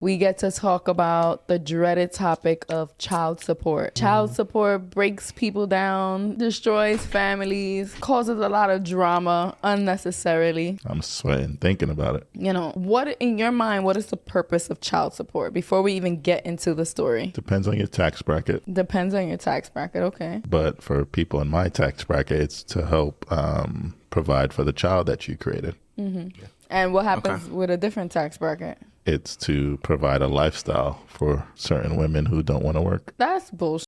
we get to talk about the dreaded topic of child support. Child support breaks people down, destroys families, causes a lot of drama unnecessarily. I'm sweating thinking about it. You know, what in your mind, what is the purpose of child support before we even get into the story? Depends on your tax bracket. Depends on your tax bracket, okay. But for people in my tax bracket, it's to help provide for the child that you created. And what happens with a different tax bracket? It's to provide a lifestyle for certain women who don't want to work. That's bullshit.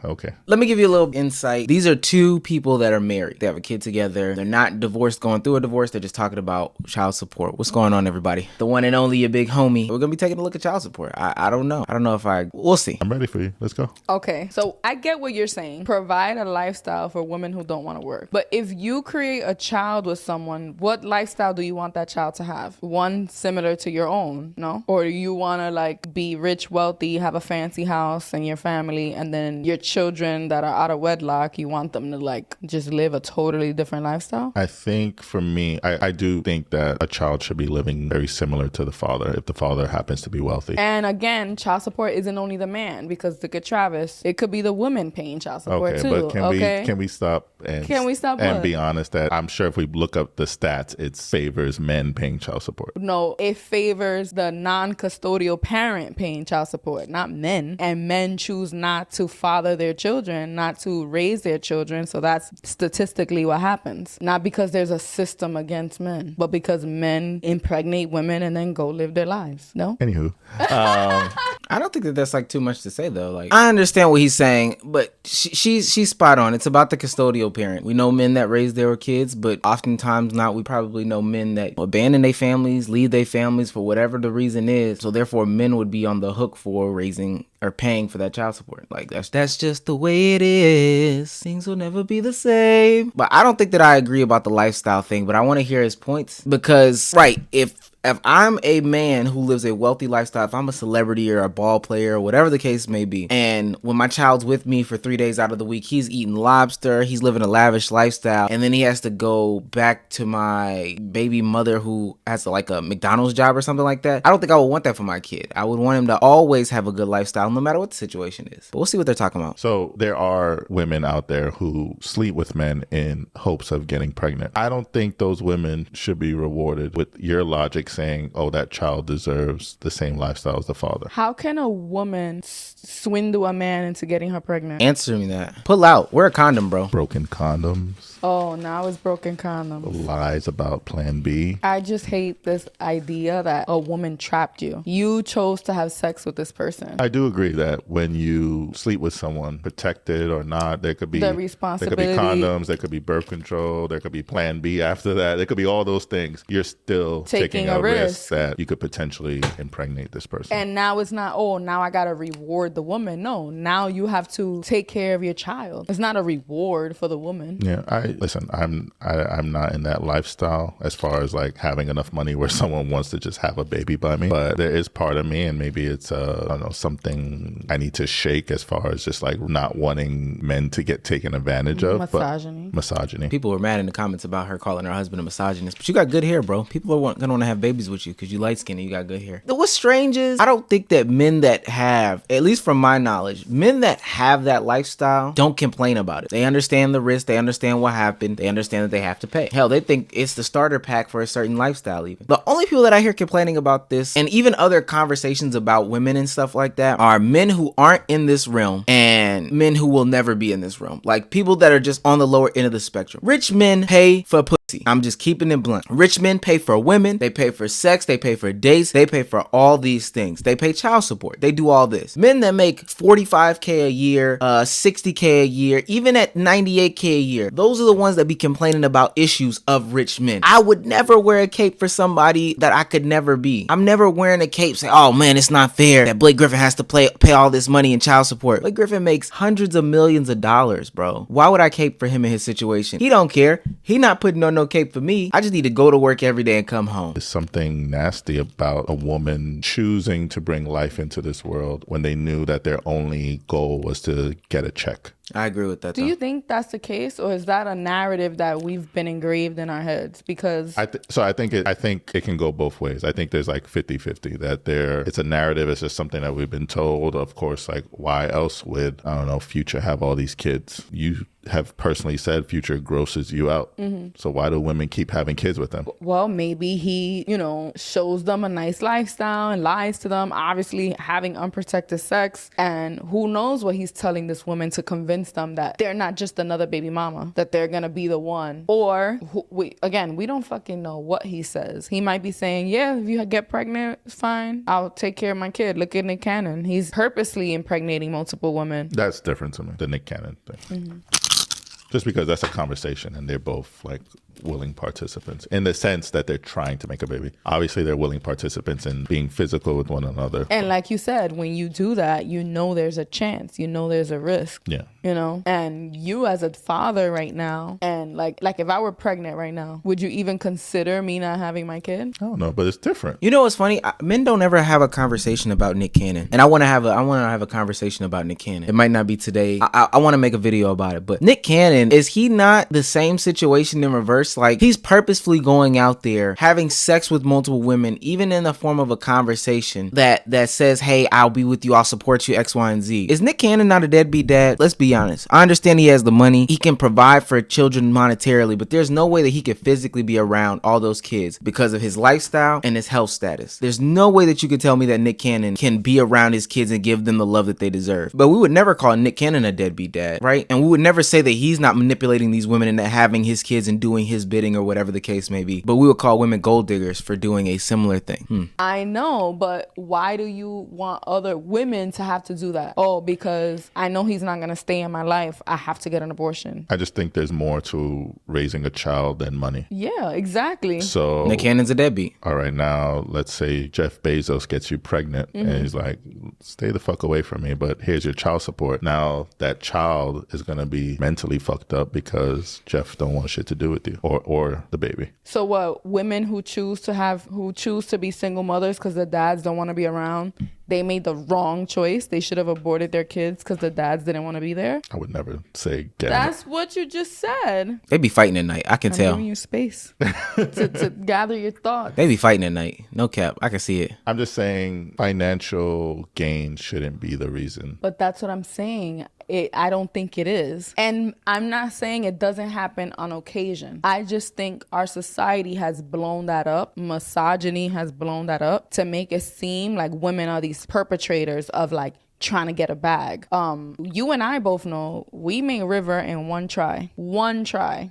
Okay. Let me give you a little insight. These are two people that are married. They have a kid together. They're not divorced, going through a divorce. They're just talking about child support. What's going on, everybody? The one and only, your big homie. We're going to be taking a look at child support. I don't know. I don't know if we'll see. I'm ready for you. Let's go. Okay, so I get what you're saying. Provide a lifestyle for women who don't want to work. But if you create a child with someone, what lifestyle do you want that child to have? One similar to your own, no? Or do you want to like be rich, wealthy, have a fancy house and your family, and then your children that are out of wedlock, you want them to like just live a totally different lifestyle? I think for me, I do think that a child should be living very similar to the father if the father happens to be wealthy. And again, child support isn't only the man, because look at Travis. It could be the woman paying child support Okay, too. but can we stop and what? be honest that I'm sure if we look up the stats, it favors men paying child support. No, it favors the non-custodial parent paying child support, not men. And men choose not to father their children, not to raise their children. So that's statistically what happens. Not because there's a system against men, but because men impregnate women and then go live their lives. No? Anywho, I don't think that that's like too much to say though. Like, I understand what he's saying, but she's spot on. It's about the custodial parent. We know men that raise their kids, but oftentimes not. We probably know men that abandon their families, leave their families for whatever the reason is. So therefore, men would be on the hook for raising or paying for that child support. Like that's just the way it is. Things will never be the same. But I don't think that I agree about the lifestyle thing. But I want to hear his points because, right, if I'm a man who lives a wealthy lifestyle, if I'm a celebrity or a ball player or whatever the case may be, and when my child's with me for 3 days out of the week, he's eating lobster, he's living a lavish lifestyle, and then he has to go back to my baby mother who has like a McDonald's job or something like that, I don't think I would want that for my kid. I would want him to always have a good lifestyle no matter what the situation is. But we'll see what they're talking about. so there are women out there who sleep with men in hopes of getting pregnant. I don't think those women should be rewarded with your logic saying, oh, that child deserves the same lifestyle as the father. How can a woman swindle a man into getting her pregnant? Answer me that. Pull out. Wear a condom, bro. Broken condoms, Oh, now it's broken condoms. lies about plan B. I just hate this idea that a woman trapped you. You chose to have sex with this person. I do agree that when you sleep with someone, protected or not, there could be The responsibility. There could be condoms, there could be birth control, there could be plan B after that. There could be all those things. You're still taking a risk that you could potentially impregnate this person. And now it's not, oh, now I got to reward the woman. No, now you have to take care of your child. It's not a reward for the woman. Yeah, I'm not in that lifestyle as far as like having enough money where someone wants to just have a baby by me. But there is part of me, and maybe it's I don't know, something I need to shake as far as just like not wanting men to get taken advantage of. Misogyny. Misogyny. People were mad in the comments about her calling her husband a misogynist, but you got good hair, bro. People are gonna want to have babies with you because you light skinned and you got good hair. What's strange is I don't think that men that have, at least from my knowledge, men that have that lifestyle don't complain about it. They understand the risk. They understand what happened. They understand that they have to pay. Hell, they think it's the starter pack for a certain lifestyle even. The only people that I hear complaining about this, and even other conversations about women and stuff like that, are men who aren't in this realm and men who will never be in this realm. Like people that are just on the lower end of the spectrum. Rich men pay for pussy. I'm just keeping it blunt. Rich men pay for women. They pay for sex. They pay for dates. They pay for all these things. They pay child support. They do all this. Men that make $45K a year, $60K a year, even at $98K a year, those are the ones that be complaining about issues of rich men. I would never wear a cape for somebody that I could never be. I'm never wearing a cape saying, oh man, it's not fair that Blake Griffin has to pay all this money in child support. Blake Griffin makes hundreds of millions of dollars, bro. Why would I cape for him in his situation? He don't care. He not putting on no cape for me. I just need to go to work every day and come home. There's something nasty about a woman choosing to bring life into this world when they knew that their only goal was to get a check. I agree with that. Do you think that's the case, or is that a narrative that we've been engraved in our heads? Because I think it can go both ways. I think there's like 50-50 that it's a narrative. It's just something that we've been told. Of course, like why else would, I don't know, Future have all these kids? You have personally said Future grosses you out. So why do women keep having kids with them? well, maybe he, shows them a nice lifestyle and lies to them, obviously having unprotected sex. And who knows what he's telling this woman to convince them that they're not just another baby mama, that they're going to be the one. Or, we don't fucking know what he says. He might be saying, yeah, if you get pregnant, it's fine. I'll take care of my kid. Look at Nick Cannon. He's purposely impregnating multiple women. That's different to me, the Nick Cannon thing. Just because that's a conversation and they're both like willing participants in the sense that they're trying to make a baby. Obviously, they're willing participants in being physical with one another. And like you said, when you do that, there's a chance, there's a risk. Yeah. And you as a father right now, and like if I were pregnant right now, would you even consider me not having my kid? I don't know, but it's different. You know what's funny? Men don't ever have a conversation about Nick Cannon, and I want to have a conversation about Nick Cannon. It might not be today. I want to make a video about it, but Nick Cannon, is he not the same situation in reverse? Like, he's purposefully going out there having sex with multiple women, even in the form of a conversation that says, hey, I'll be with you, I'll support you, X, Y, and Z. Is Nick Cannon not a deadbeat dad? Let's be honest. I understand he has the money, he can provide for children monetarily, but there's no way that he could physically be around all those kids because of his lifestyle and his health status. There's no way that you could tell me that Nick Cannon can be around his kids and give them the love that they deserve. But we would never call Nick Cannon a deadbeat dad, right? And we would never say that he's not manipulating these women into having his kids and doing his bidding or whatever the case may be. But we would call women gold diggers for doing a similar thing. I know, but why do you want other women to have to do that? Oh, because I know he's not going to stay in my life. I have to get an abortion. I just think there's more to raising a child than money. Yeah, exactly. So Nick Cannon's a deadbeat. All right, now let's say Jeff Bezos gets you pregnant and he's like, stay the fuck away from me, but here's your child support. Now that child is going to be mentally fucked up because Jeff don't want shit to do with you or the baby. So what, women who choose to be single mothers because the dads don't want to be around, they made the wrong choice. They should have aborted their kids because the dads didn't want to be there. I would never say get That's what you just said. They be fighting at night. I can tell. I'm giving you space to gather your thoughts. They be fighting at night. No cap. I can see it. I'm just saying financial gain shouldn't be the reason. But that's what I'm saying. I don't think it is. And I'm not saying it doesn't happen on occasion. I just think our society has blown that up. Misogyny has blown that up to make it seem like women are these perpetrators of like trying to get a bag. You and I both know we made River in one try.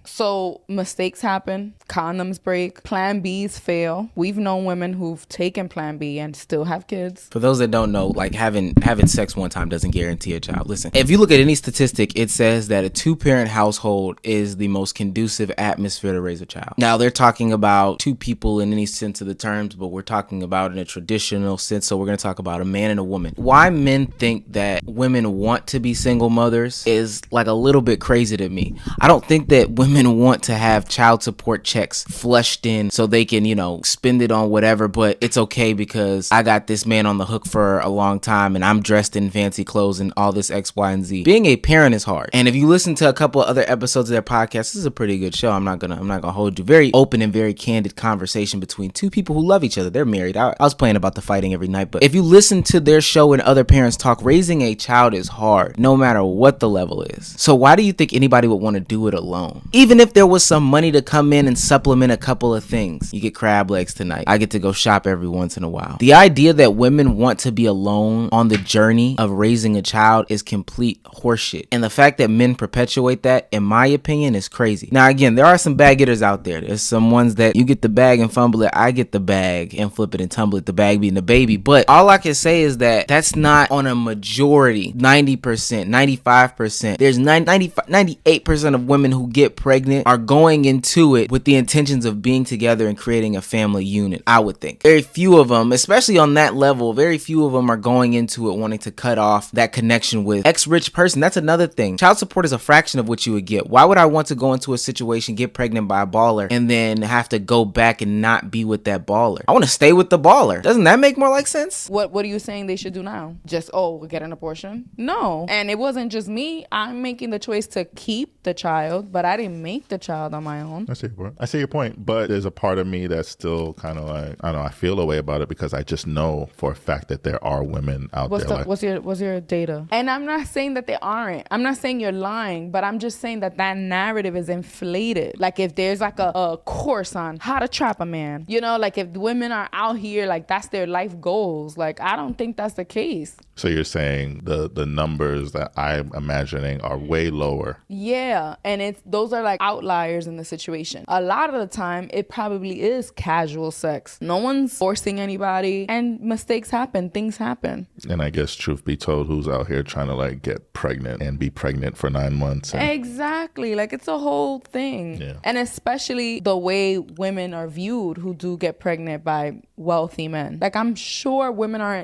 So mistakes happen, condoms break, plan Bs fail. We've known women who've taken plan B and still have kids. For those that don't know, like having sex one time doesn't guarantee a child. Listen, if you look at any statistic, it says that a 2-parent household is the most conducive atmosphere to raise a child. Now they're talking about 2 people in any sense of the terms, but we're talking about in a traditional sense. So we're going to talk about a man and a woman. Why men think that women want to be single mothers is like a little bit crazy to me. I don't think that women want to have child support checks flushed in so they can, spend it on whatever, but it's okay because I got this man on the hook for a long time and I'm dressed in fancy clothes and all this X, Y, and Z. Being a parent is hard. And if you listen to a couple of other episodes of their podcast, this is a pretty good show. I'm not gonna hold you. Very open and very candid conversation between 2 people who love each other. They're married. I was playing about the fighting every night, but if you listen to their show and other parents talk, raising a child is hard, no matter what the level is. So why do you think anybody would want to do it alone? Even if there was some money to come in and supplement a couple of things. You get crab legs tonight. I get to go shop every once in a while. The idea that women want to be alone on the journey of raising a child is complete horseshit. And the fact that men perpetuate that, in my opinion, is crazy. Now, again, there are some bag getters out there. There's some ones that you get the bag and fumble it. I get the bag and flip it and tumble it, the bag being the baby. But all I can say is that that's not on a majority, 90%, 95%. There's 98% of women who get pregnant are going into it with the intentions of being together and creating a family unit, I would think. Very few of them, especially on that level, very few of them are going into it wanting to cut off that connection with ex-rich person. That's another thing. Child support is a fraction of what you would get. Why would I want to go into a situation, get pregnant by a baller, and then have to go back and not be with that baller? I want to stay with the baller. Doesn't that make more like sense? What are you saying they should do now? Just, oh, get an abortion. No. And it wasn't just me. I'm making the choice to keep the child, but I didn't make the child on my own. I see your point, but there's a part of me that's still kind of like, I don't know, I feel a way about it because I just know for a fact that there are women out there. What's your data? And I'm not saying that they aren't. I'm not saying you're lying, but I'm just saying that narrative is inflated. Like if there's like a course on how to trap a man, you know, like if women are out here, like that's their life goals. Like I don't think that's the case. So you're saying the numbers that I'm imagining are way lower. Yeah, and those are like outliers in the situation. A lot of the time, it probably is casual sex. No one's forcing anybody, and mistakes happen. Things happen. And I guess truth be told, who's out here trying to like get pregnant and be pregnant for 9 months? Exactly. Like it's a whole thing. Yeah. And especially the way women are viewed who do get pregnant by wealthy men. Like I'm sure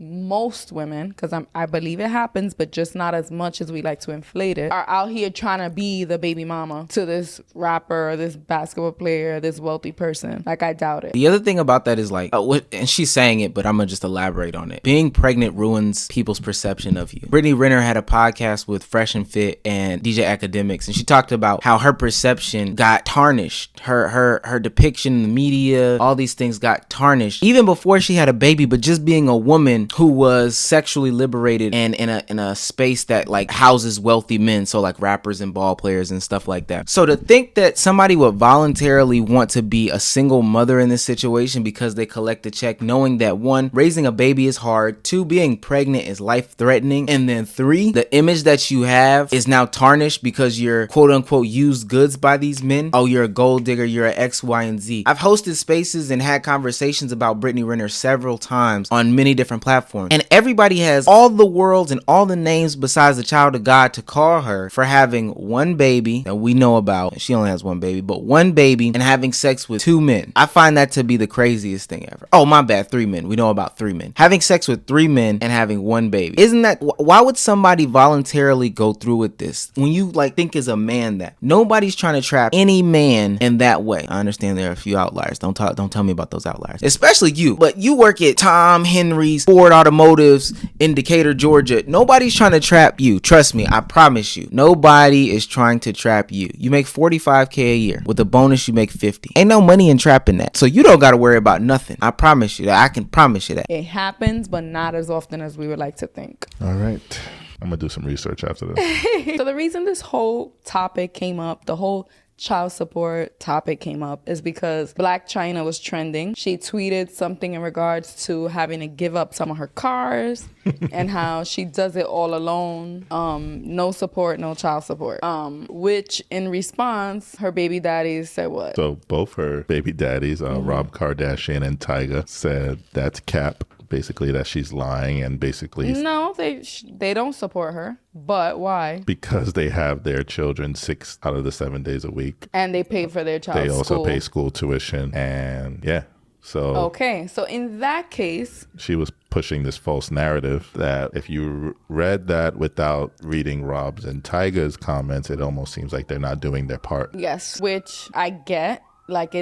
most women, because I believe it happens, but just not as much as we like to inflate it, are out here trying to be the baby mama to this rapper or this basketball player or this wealthy person. Like I doubt it. The other thing about that is like, and she's saying it, but I'm gonna just elaborate on it. Being pregnant ruins people's perception of you. Brittany Renner had a podcast with Fresh and Fit and DJ Academics, and she talked about how her perception got tarnished. Her depiction in the media, all these things got tarnished even before she had a baby. But just being a woman who was sexually liberated and in a space that like houses wealthy men, so like rappers and ball players and stuff like that. So to think that somebody would voluntarily want to be a single mother in this situation because they collect a check, knowing that 1, raising a baby is hard, 2, being pregnant is life threatening, and then 3, the image that you have is now tarnished because you're quote unquote used goods by these men. Oh, you're a gold digger, you're an X, Y, and Z. I've hosted spaces and had conversations about Brittany Renner several times on many different platforms, and everybody has all the worlds and all the names besides the child of God to call her for having 1 baby that we know about. She only has 1 baby, but 1 baby and having sex with 2 men. I find that to be the craziest thing ever. Oh, my bad, 3 men. We know about 3 men. Having sex with 3 men and having 1 baby. Isn't that, why would somebody voluntarily go through with this? When you like think as a man that nobody's trying to trap any man in that way. I understand there are a few outliers. Don't tell me about those outliers. Especially you. But you work at Tom Henry's Ford Automotives in Decatur, Georgia. Nobody's trying to trap you. Trust me, I promise you. Nobody is trying to trap you. You make $45K a year. With a bonus, you make $50. Ain't no money in trapping that. So you don't got to worry about nothing. I promise you that. I can promise you that. It happens, but not as often as we would like to think. All right. I'm going to do some research after this. So the reason this whole topic came up, the whole child support topic came up, is because Blac Chyna was trending. She tweeted something in regards to having to give up some of her cars and how she does it all alone. No support, no child support. Which in response, her baby daddies said what? So both her baby daddies, Rob Kardashian and Tyga, said that's cap. Basically that she's lying and basically no, they don't support her. But why? Because they have their children 6 out of the 7 days a week, and they pay for their child's school. They also school. Pay school tuition, and yeah. So okay, so in that case, she was pushing this false narrative that if you read that without reading Rob's and Tyga's comments, it almost seems like they're not doing their part. Yes, which I get. Like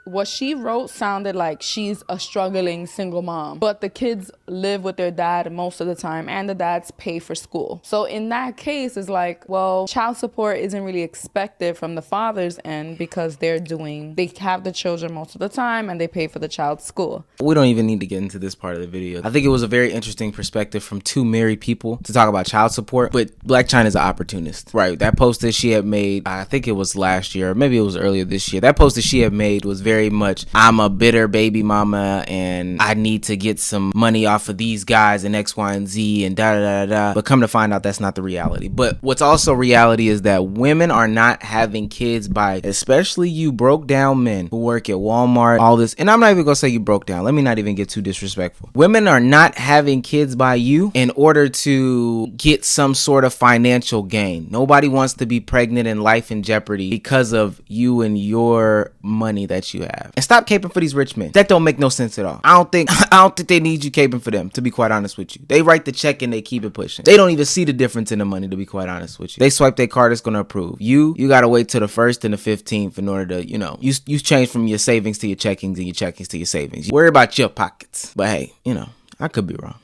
what she wrote sounded like she's a struggling single mom, but the kids live with their dad most of the time and the dads pay for school. So in that case, it's like, well, child support isn't really expected from the father's end because they have the children most of the time and they pay for the child's school. We don't even need to get into this part of the video. I think it was a very interesting perspective from 2 married people to talk about child support, but Blac Chyna is an opportunist, right? That post that she had made, I think it was last year, or maybe it was earlier this year. That post that she had made was very much, I'm a bitter baby mama and I need to get some money off of these guys and X, Y, and Z and da da da da. But come to find out, that's not the reality. But what's also reality is that women are not having kids by, especially you broke down men who work at Walmart, all this. And I'm not even gonna say you broke down. Let me not even get too disrespectful. Women are not having kids by you in order to get some sort of financial gain. Nobody wants to be pregnant and life in jeopardy because of you and your money that you have. And stop caping for these rich men. That don't make no sense at all. I don't think they need you caping for them, to be quite honest with you. They write the check and they keep it pushing. They don't even see the difference in the money, to be quite honest with you. They swipe their card, it's gonna approve. You gotta wait till the 1st and the 15th in order to, you change from your savings to your checkings and your checkings to your savings. You worry about your pockets. But hey, I could be wrong.